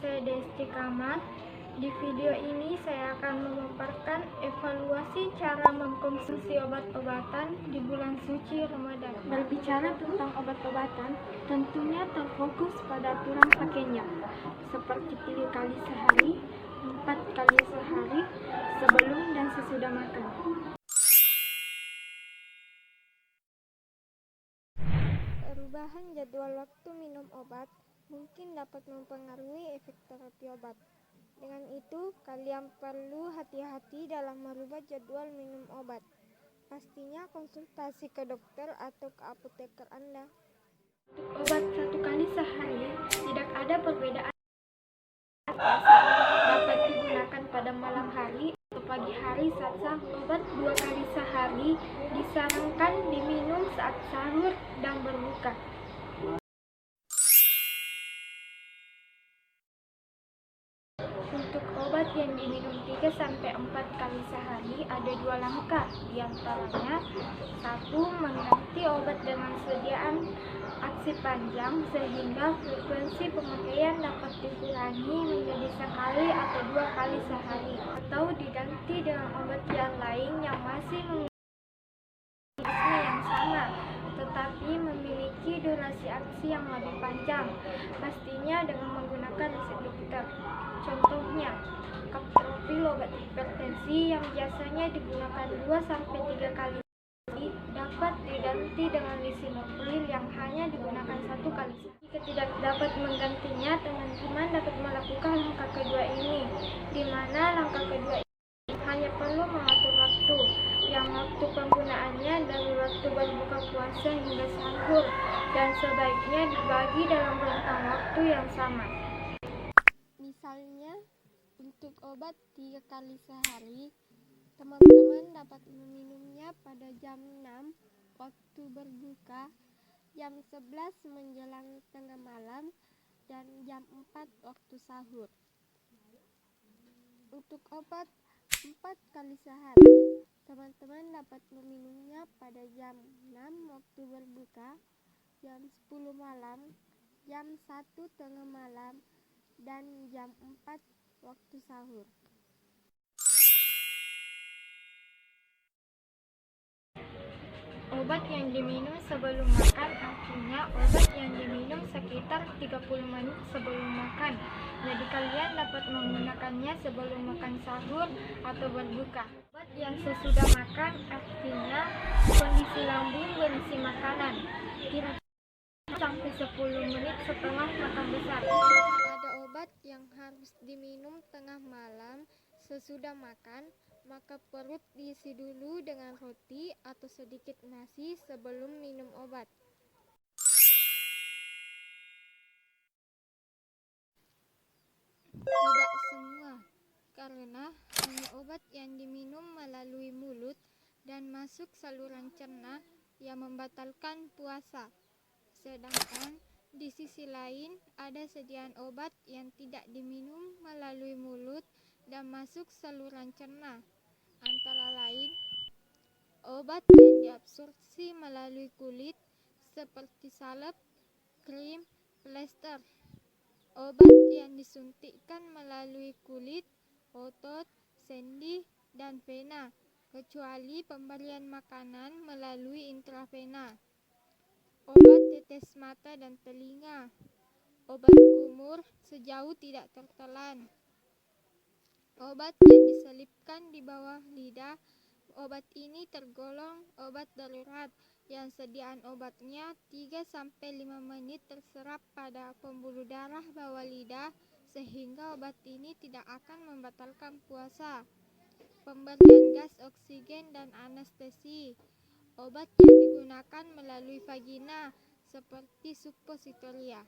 saya Desti Kamal. Di video ini saya akan memaparkan evaluasi cara mengkonsumsi obat-obatan di bulan suci Ramadan. Berbicara tentang obat-obatan, tentunya terfokus pada aturan pakainya, seperti 3 kali sehari, 4 kali sehari, sebelum dan sesudah makan. Perubahan jadwal waktu minum obat mungkin dapat mempengaruhi efek terapi obat. Dengan itu, kalian perlu hati-hati dalam merubah jadwal minum obat. Pastinya konsultasi ke dokter atau ke apoteker Anda. Untuk obat 1 kali sehari, tidak ada perbedaan. Dapat digunakan pada malam hari atau pagi hari saat sahur. Obat 2 kali sehari disarankan diminum saat sahur dan berbuka. Untuk obat yang diminum 3-4 kali sehari ada 2 langkah, diantaranya 1. Mengganti obat dengan sediaan aksi panjang sehingga frekuensi pemakaian dapat dikurangi menjadi sekali atau 2 kali sehari, atau diganti dengan obat yang lain yang masih memiliki yang sama tetapi memiliki durasi aksi yang lebih panjang, pastinya dengan menggunakan resep dokter. Contohnya, kapropil obat hipertensi yang biasanya digunakan 2-3 kali dapat diganti dengan lisinopril yang hanya digunakan 1 kali. Jika tidak dapat menggantinya, teman-teman dapat melakukan langkah kedua ini, di mana langkah kedua ini hanya perlu mengatur waktu, yang waktu penggunaannya dari waktu berbuka puasa hingga sahur, dan sebaiknya dibagi dalam rentang waktu yang sama. Misalnya, untuk obat 3 kali sehari, teman-teman dapat meminumnya pada jam 6 waktu berbuka, jam 11 menjelang tengah malam, dan jam 4 waktu sahur. Untuk obat 4 kali sehari, teman-teman dapat meminumnya pada jam 6 waktu berbuka, jam 10 malam, jam 1 tengah malam, dan jam 4 waktu sahur. Obat yang diminum sebelum makan artinya obat yang diminum sekitar 30 menit sebelum makan. Jadi kalian dapat menggunakannya sebelum makan sahur atau berbuka. Obat yang sesudah makan artinya kondisi lambung berisi makanan. Kira-kira sampai 10 menit setelah makan besar. Ada obat yang harus diminum tengah malam sesudah makan, maka perut diisi dulu dengan roti atau sedikit nasi sebelum minum obat. Tidak semua, karena hanya obat yang diminum melalui mulut dan masuk saluran cerna yang membatalkan puasa. Sedangkan di sisi lain ada sediaan obat yang tidak diminum melalui mulut dan masuk saluran cerna, antara lain obat yang diabsorpsi melalui kulit seperti salep, krim, plester, obat yang disuntikkan melalui kulit, otot, sendi, dan vena, kecuali pemberian makanan melalui intravena, obat tetes mata dan telinga, obat kumur sejauh tidak tertelan, obat yang diselipkan di bawah lidah. Obat ini tergolong obat darurat yang sediaan obatnya 3-5 menit terserap pada pembuluh darah bawah lidah sehingga obat ini tidak akan membatalkan puasa. Pemberian gas oksigen dan anestesi. Obat yang digunakan melalui vagina seperti suppositoria.